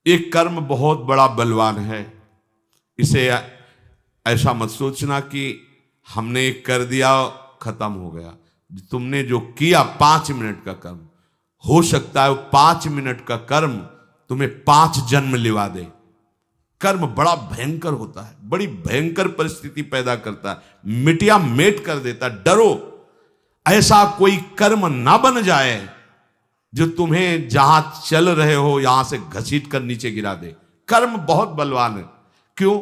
एक कर्म बहुत बड़ा बलवान है। इसे ऐसा मत सोचना कि हमने एक कर दिया खत्म हो गया। तुमने जो किया 5 मिनट का कर्म, हो सकता है वो 5 मिनट का कर्म तुम्हें 5 जन्म लिवा दे। कर्म बड़ा भयंकर होता है, बड़ी भयंकर परिस्थिति पैदा करता है, मिटिया मेट कर देता है। डरो ऐसा कोई कर्म ना बन जाए जो तुम्हें जहां चल रहे हो यहां से घसीट कर नीचे गिरा दे। कर्म बहुत बलवान है। क्यों?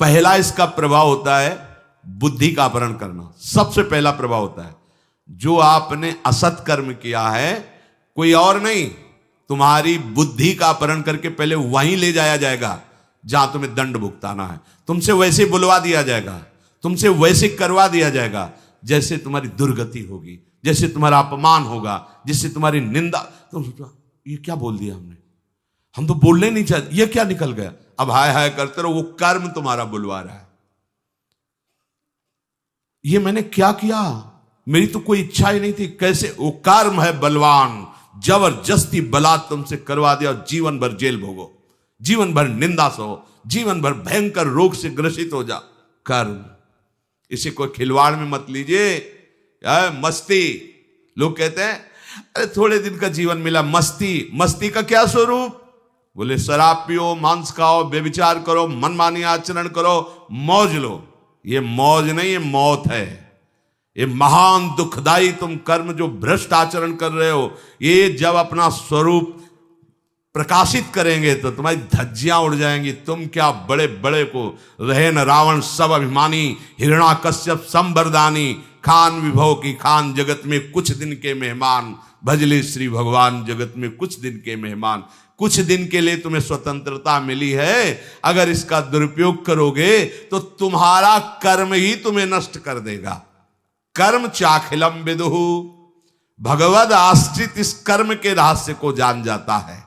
पहला इसका प्रभाव होता है बुद्धि का अपहरण करना। सबसे पहला प्रभाव होता है जो आपने असत कर्म किया है, कोई और नहीं, तुम्हारी बुद्धि का अपहरण करके पहले वहीं ले जाया जाएगा जहां तुम्हें दंड भुगताना है। तुमसे वैसे बुलवा दिया जाएगा, तुमसे वैसे करवा दिया जाएगा जैसे तुम्हारी दुर्गति होगी, जैसे तुम्हारा अपमान होगा, जैसे तुम्हारी निंदा। तुम सोचो ये क्या बोल दिया हमने, हम तो बोलने नहीं चाहते, ये क्या निकल गया। अब हाय हाय करते रहो, वो कर्म तुम्हारा बुलवा रहा है। ये मैंने क्या किया, मेरी तो कोई इच्छा ही नहीं थी। कैसे? वो कर्म है बलवान, जबरदस्ती बलात् तुमसे करवा दिया और जीवन भर जेल भोगो, जीवन भर निंदा सहो, जीवन भर भयंकर रोग से ग्रसित हो जा। कर्म, इसे कोई खिलवाड़ में मत लीजिए। मस्ती, लोग कहते हैं अरे थोड़े दिन का जीवन मिला, मस्ती। मस्ती का क्या स्वरूप? बोले शराब पियो, मांस खाओ, बेविचार करो, मनमानी आचरण करो, मौज लो। ये मौज नहीं, ये मौत है। ये महान दुखदाई तुम कर्म जो भ्रष्ट आचरण कर रहे हो, ये जब अपना स्वरूप प्रकाशित करेंगे तो तुम्हारी धज्जियां उड़ जाएंगी। तुम क्या बड़े बड़े को रहे न रावण सब अभिमानी, हिरणाकश्यप संबरदानी, खान विभव की खान जगत में कुछ दिन के मेहमान, भजले श्री भगवान जगत में कुछ दिन के मेहमान। कुछ दिन के लिए तुम्हें स्वतंत्रता मिली है, अगर इसका दुरुपयोग करोगे तो तुम्हारा कर्म ही तुम्हें नष्ट कर देगा। कर्म चाखिलम विदुहु, भगवद आश्रित इस कर्म के रहस्य को जान जाता है।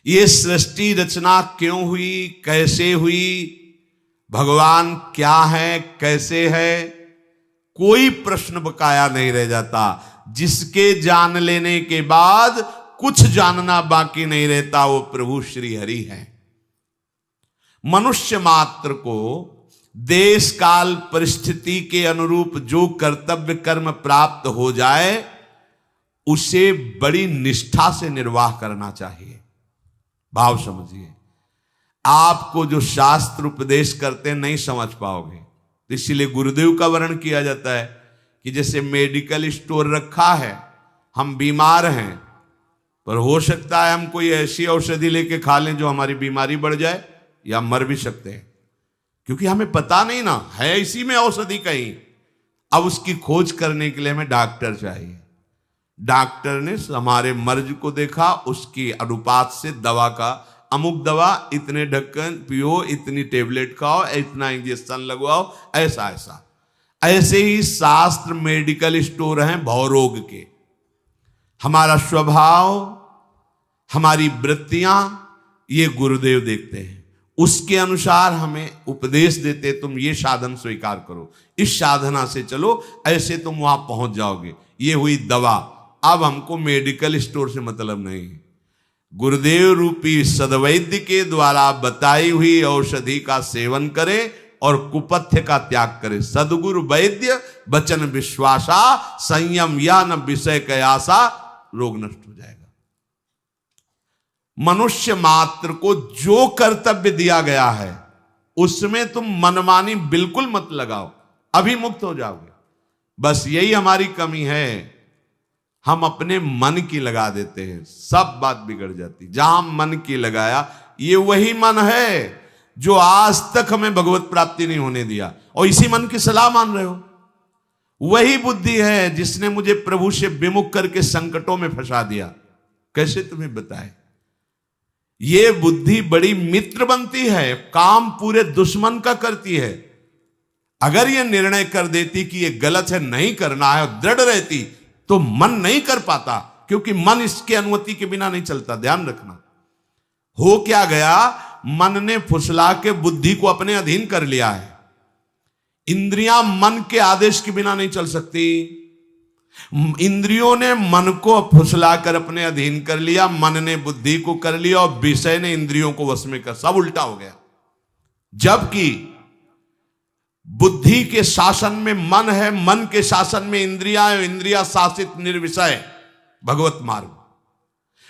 ये सृष्टि रचना क्यों हुई, कैसे हुई, भगवान क्या है, कैसे है, कोई प्रश्न बकाया नहीं रह जाता। जिसके जान लेने के बाद कुछ जानना बाकी नहीं रहता, वो प्रभु श्री हरि है। मनुष्य मात्र को देश काल परिस्थिति के अनुरूप जो कर्तव्य कर्म प्राप्त हो जाए उसे बड़ी निष्ठा से निर्वाह करना चाहिए। भाव समझिए, आपको जो शास्त्र उपदेश करते नहीं समझ पाओगे, तो इसीलिए गुरुदेव का वर्णन किया जाता है कि जैसे मेडिकल स्टोर रखा है, हम बीमार हैं, पर हो सकता है हम कोई ऐसी औषधि लेके खा लें जो हमारी बीमारी बढ़ जाए या मर भी सकते हैं, क्योंकि हमें पता नहीं ना है इसी में औषधि कहीं। अब उसकी खोज करने के लिए हमें डॉक्टर चाहिए। डॉक्टर ने हमारे मर्ज को देखा, उसकी अनुपात से दवा का, अमुक दवा इतने ढक्कन पियो, इतनी टेबलेट खाओ, इतना इंजेक्शन लगवाओ, ऐसा ऐसा। ऐसे ही शास्त्र मेडिकल स्टोर हैं भवरोग के। हमारा स्वभाव, हमारी वृत्तियां, ये गुरुदेव देखते हैं, उसके अनुसार हमें उपदेश देते, तुम ये साधन स्वीकार करो, इस साधना से चलो, ऐसे तुम वहां पहुंच जाओगे। ये हुई दवा। अब हमको मेडिकल स्टोर से मतलब नहीं, गुरुदेव रूपी सद्वैद्य के द्वारा बताई हुई औषधि का सेवन करें और कुपथ्य का त्याग करें। सदगुरु वैद्य वचन विश्वासा, संयम या न विषय कयासा, रोग नष्ट हो जाएगा। मनुष्य मात्र को जो कर्तव्य दिया गया है उसमें तुम मनमानी बिल्कुल मत लगाओ, अभी मुक्त हो जाओगे। बस यही हमारी कमी है, हम अपने मन की लगा देते हैं, सब बात बिगड़ जाती। जहां मन की लगाया, ये वही मन है जो आज तक हमें भगवत प्राप्ति नहीं होने दिया, और इसी मन की सलाह मान रहे हो। वही बुद्धि है जिसने मुझे प्रभु से विमुख करके संकटों में फंसा दिया। कैसे तुम्हें बताए, ये बुद्धि बड़ी मित्र बनती है, काम पूरे दुश्मन का करती है। अगर ये निर्णय कर देती कि ये गलत है, नहीं करना है, और दृढ़ रहती, तो मन नहीं कर पाता, क्योंकि मन इसके अनुमति के बिना नहीं चलता। ध्यान रखना, हो क्या गया, मन ने फुसला के बुद्धि को अपने अधीन कर लिया है। इंद्रियां मन के आदेश के बिना नहीं चल सकती। इंद्रियों ने मन को फुसलाकर अपने अधीन कर लिया, मन ने बुद्धि को कर लिया और विषय ने इंद्रियों को वश में कर, सब उल्टा हो गया। जबकि बुद्धि के शासन में मन है, मन के शासन में इंद्रियां है, इंद्रिया शासित निर्विषय भगवत मार्ग।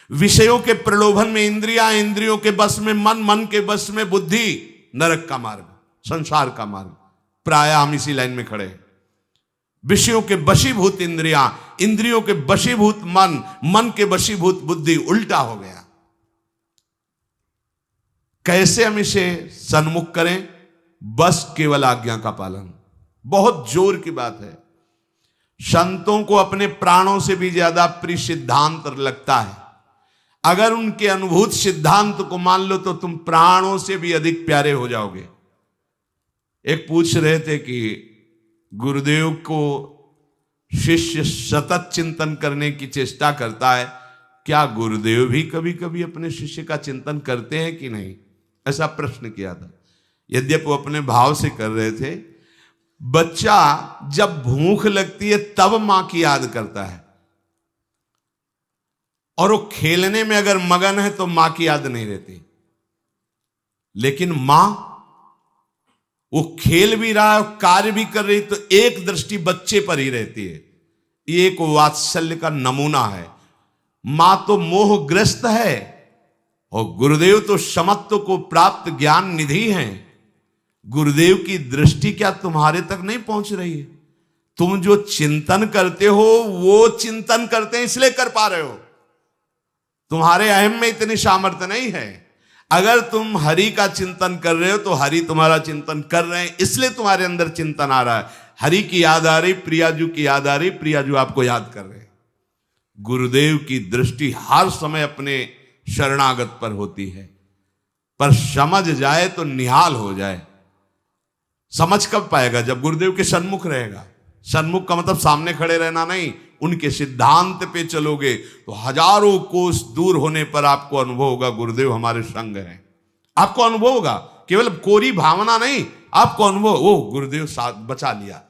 विषयों के प्रलोभन में इंद्रियां, इंद्रियों के बस में मन, मन के बस में बुद्धि, नरक का मार्ग, संसार का मार्ग। प्राय हम इसी लाइन में खड़े हैं। विषयों के वशीभूत इंद्रियां, इंद्रियों के वशीभूत मन, मन के वशीभूत बुद्धि, उल्टा हो गया। कैसे हम इसे सन्मुख करें? बस केवल आज्ञा का पालन। बहुत जोर की बात है। संतों को अपने प्राणों से भी ज्यादा प्रिय सिद्धांत लगता है। अगर उनके अनुभूत सिद्धांत को मान लो तो तुम प्राणों से भी अधिक प्यारे हो जाओगे। एक पूछ रहे थे कि गुरुदेव को शिष्य सतत चिंतन करने की चेष्टा करता है, क्या गुरुदेव भी कभी कभी अपने शिष्य का चिंतन करते हैं कि नहीं? ऐसा प्रश्न किया था। यद्यपि वो अपने भाव से कर रहे थे। बच्चा जब भूख लगती है तब मां की याद करता है, और वो खेलने में अगर मगन है तो मां की याद नहीं रहती। लेकिन मां वो खेल भी रहा है, कार्य भी कर रही, तो एक दृष्टि बच्चे पर ही रहती है। ये एक वात्सल्य का नमूना है। मां तो मोहग्रस्त है और गुरुदेव तो समत्व को प्राप्त ज्ञान निधि हैं। गुरुदेव की दृष्टि क्या तुम्हारे तक नहीं पहुंच रही है? तुम जो चिंतन करते हो वो चिंतन करते हैं इसलिए कर पा रहे हो। तुम्हारे अहम में इतनी सामर्थ्य नहीं है। अगर तुम हरि का चिंतन कर रहे हो तो हरि तुम्हारा चिंतन कर रहे हैं, इसलिए तुम्हारे अंदर चिंतन आ रहा है। हरि की याद आ रही, प्रियाजू की याद आ रही, प्रियाजू आपको याद कर रहे हैं। गुरुदेव की दृष्टि हर समय अपने शरणागत पर होती है, पर समझ जाए तो निहाल हो जाए। समझ कब पाएगा? जब गुरुदेव के सन्मुख रहेगा। सन्मुख का मतलब सामने खड़े रहना नहीं, उनके सिद्धांत पे चलोगे तो हजारों कोस दूर होने पर आपको अनुभव होगा गुरुदेव हमारे संग हैं। आपको अनुभव होगा, केवल कोरी भावना नहीं, आपको अनुभव, ओ गुरुदेव साथ बचा लिया।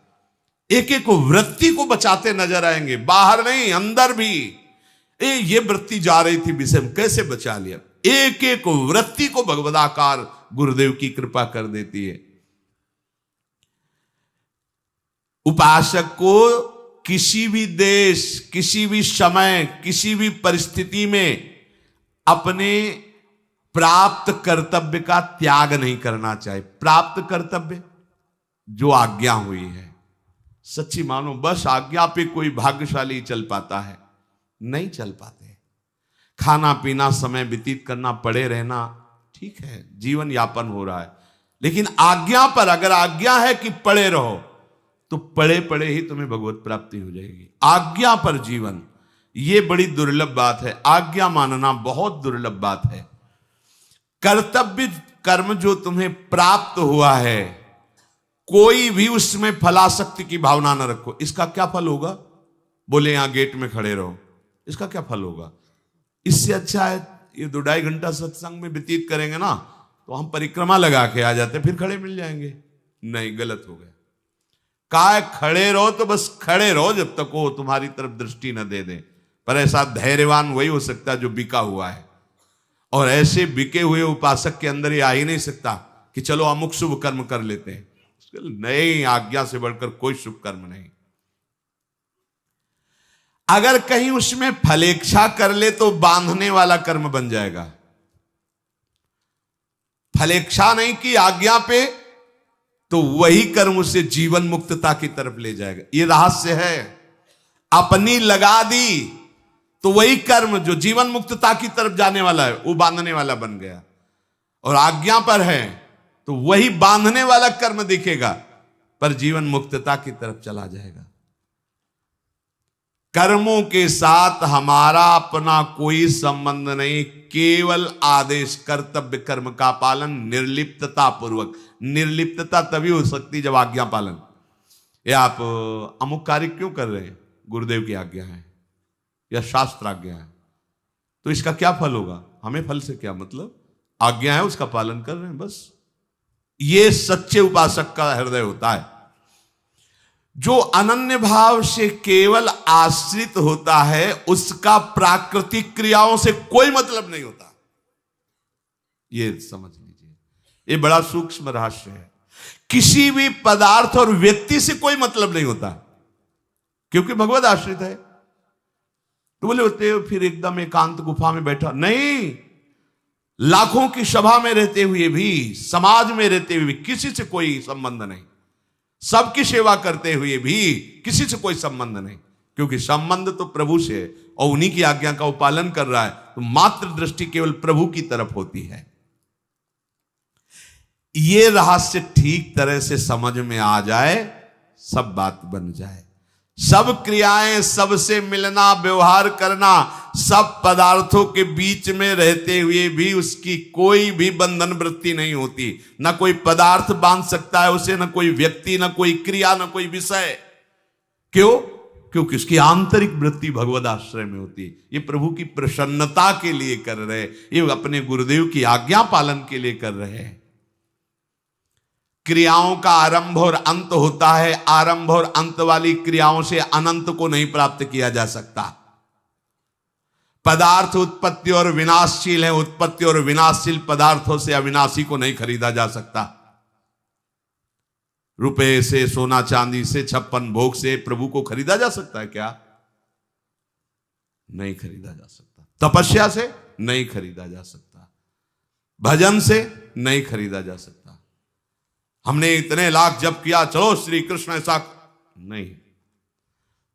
एक एक वृत्ति को बचाते नजर आएंगे, बाहर नहीं अंदर भी। ये वृत्ति जा रही थी विषय में, कैसे बचा लिया? एक एक वृत्ति को भगवदाकार गुरुदेव की कृपा कर देती है। उपासक को किसी भी देश, किसी भी समय, किसी भी परिस्थिति में अपने प्राप्त कर्तव्य का त्याग नहीं करना चाहिए। प्राप्त कर्तव्य जो आज्ञा हुई है, सच्ची मानो बस आज्ञा पे कोई भाग्यशाली चल पाता है, नहीं चल पाते। खाना पीना, समय व्यतीत करना, पड़े रहना ठीक है, जीवन यापन हो रहा है, लेकिन आज्ञा पर अगर आज्ञा है कि पड़े रहो तो पड़े पड़े ही तुम्हें भगवत प्राप्ति हो जाएगी। आज्ञा पर जीवन, ये बड़ी दुर्लभ बात है। आज्ञा मानना बहुत दुर्लभ बात है। कर्तव्य कर्म जो तुम्हें प्राप्त हुआ है, कोई भी उसमें फलासक्ति की भावना न रखो। इसका क्या फल होगा? बोले यहां गेट में खड़े रहो, इसका क्या फल होगा? इससे अच्छा है ये 2-2.5 घंटा सत्संग में व्यतीत करेंगे ना, तो हम परिक्रमा लगा के आ जाते, फिर खड़े मिल जाएंगे। नहीं, गलत हो गया। कहा खड़े रहो तो बस खड़े रहो जब तक वो तुम्हारी तरफ दृष्टि न दे दे। पर ऐसा धैर्यवान वही हो सकता है जो बिका हुआ है, और ऐसे बिके हुए उपासक के अंदर ये आ ही नहीं सकता कि चलो अमुक शुभ कर्म कर लेते हैं। नहीं, आज्ञा से बढ़कर कोई शुभ कर्म नहीं। अगर कहीं उसमें फलेच्छा कर ले तो बांधने वाला कर्म बन जाएगा। फलेच्छा नहीं की आज्ञा पे तो वही कर्म उसे जीवन मुक्तता की तरफ ले जाएगा। ये रहस्य है। अपनी लगा दी तो वही कर्म जो जीवन मुक्तता की तरफ जाने वाला है वो बांधने वाला बन गया, और आज्ञा पर है तो वही बांधने वाला कर्म दिखेगा पर जीवन मुक्तता की तरफ चला जाएगा। कर्मों के साथ हमारा अपना कोई संबंध नहीं, केवल आदेश कर्तव्य कर्म का पालन निर्लिप्तता पूर्वक। निर्लिप्तता तभी हो सकती जब आज्ञा पालन। ये आप अमुक कार्य क्यों कर रहे हैं? गुरुदेव की आज्ञा है या शास्त्र आज्ञा है, तो इसका क्या फल होगा? हमें फल से क्या मतलब? आज्ञा है उसका पालन कर रहे हैं बस। ये सच्चे उपासक का हृदय होता है। जो अनन्य भाव से केवल आश्रित होता है उसका प्राकृतिक क्रियाओं से कोई मतलब नहीं होता। ये समझ लीजिए, ये बड़ा सूक्ष्म रहस्य है। किसी भी पदार्थ और व्यक्ति से कोई मतलब नहीं होता, क्योंकि भगवत आश्रित है। तो बोले होते हो फिर एकदम एकांत गुफा में बैठा, नहीं, लाखों की सभा में रहते हुए भी, समाज में रहते हुए भी किसी से कोई संबंध नहीं, सबकी सेवा करते हुए भी किसी से कोई संबंध नहीं, क्योंकि संबंध तो प्रभु से है और उन्हीं की आज्ञा का वो पालन कर रहा है, तो मात्र दृष्टि केवल प्रभु की तरफ होती है। ये रहस्य ठीक तरह से समझ में आ जाए, सब बात बन जाए। सब क्रियाएं, सबसे मिलना, व्यवहार करना, सब पदार्थों के बीच में रहते हुए भी उसकी कोई भी बंधन वृत्ति नहीं होती। ना कोई पदार्थ बांध सकता है उसे, ना कोई व्यक्ति, ना कोई क्रिया, ना कोई विषय। क्यों? क्योंकि उसकी आंतरिक वृत्ति भगवद आश्रय में होती है। ये प्रभु की प्रसन्नता के लिए कर रहे, ये अपने गुरुदेव की आज्ञा पालन के लिए कर रहे हैं। क्रियाओं का आरंभ और अंत होता है, आरंभ और अंत वाली क्रियाओं से अनंत को नहीं प्राप्त किया जा सकता। पदार्थ उत्पत्ति और विनाशशील है, उत्पत्ति और विनाशशील पदार्थों से अविनाशी को नहीं खरीदा जा सकता। रुपए से, सोना चांदी से, 56 भोग से प्रभु को खरीदा जा सकता है क्या? नहीं खरीदा जा सकता। तपस्या से नहीं खरीदा जा सकता, भजन से नहीं खरीदा जा सकता। हमने इतने लाख जप किया, चलो श्री कृष्ण ऐसा नहीं।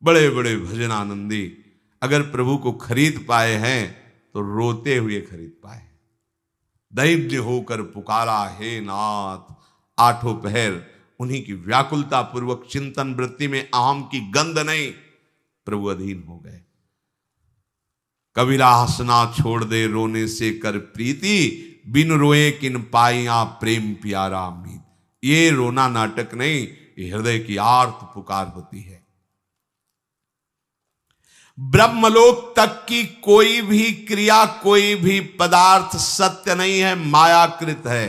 बड़े बड़े भजन आनंदी अगर प्रभु को खरीद पाए हैं तो रोते हुए खरीद पाए। दैव्य होकर पुकारा, हे नाथ, आठों पहर उन्हीं की व्याकुलता पूर्वक चिंतन वृत्ति में अहम की गंध नहीं, प्रभु अधीन हो गए। कबीरा हंसना छोड़ दे रोने से कर प्रीति, बिन रोए किन पाइया प्रेम प्यारा मीत। ये रोना नाटक नहीं, ये हृदय की आर्त पुकार होती है। ब्रह्मलोक तक की कोई भी क्रिया, कोई भी पदार्थ सत्य नहीं है, मायाकृत है।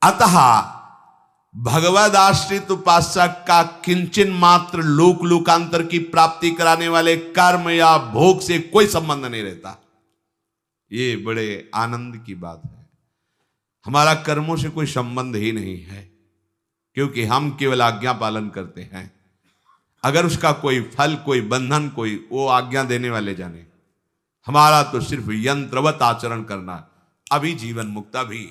अतः भगवद आश्रित उपासक का किंचन मात्र लोक लोकांतर की प्राप्ति कराने वाले कर्म या भोग से कोई संबंध नहीं रहता। ये बड़े आनंद की बात है। हमारा कर्मों से कोई संबंध ही नहीं है, क्योंकि हम केवल आज्ञा पालन करते हैं। अगर उसका कोई फल, कोई बंधन, कोई, वो आज्ञा देने वाले जाने। हमारा तो सिर्फ यंत्रवत आचरण करना, अभी जीवन मुक्त, अभी